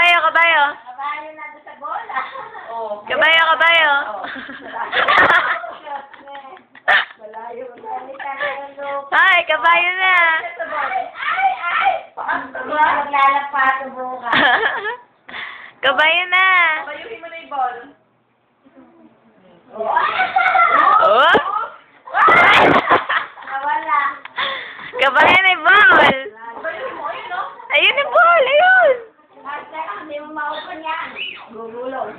Kabayo, kabayo. Kabayo na doon sa bola. Oh. Kabayo, kabayo. Malayo na. Ay, kabayo na. Ay! Maglalapato bukas. Kabayo na. Kabayuhin mo na yung ball. Oh? Wala. Kabayo na yung ball. Kabayuhin mo, ayun, no? Ayun yung ball, ayun. Hindi mo maupan yan. Gugulong.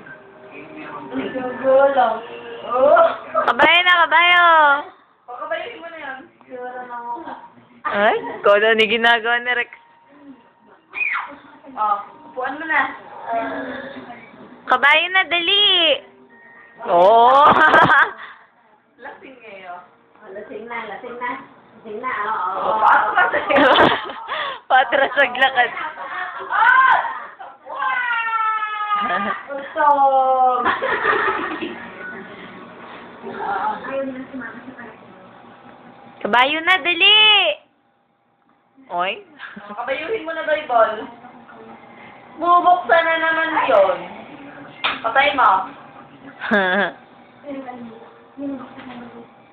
Gugulong. Oh. Kabayo na, kabayo. Kabayuhin mo na yan. Sura na mo. Ay, kodo ni ginagawa ni Rex. Oh, upuan mo na. Kabayo na, dali. Oh. Lasing ngayon. Lasing na, lasing na. Lasing na, oo. Patras maglakad. Usog! Kabayo na, dali. Oy. Kabayuhin mo na ba yung ball? Bubuksan na naman yun. Patay mo.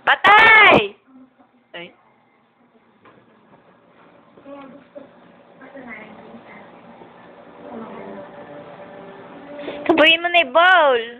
Patay! Ay. Kabayin mo na yung ball.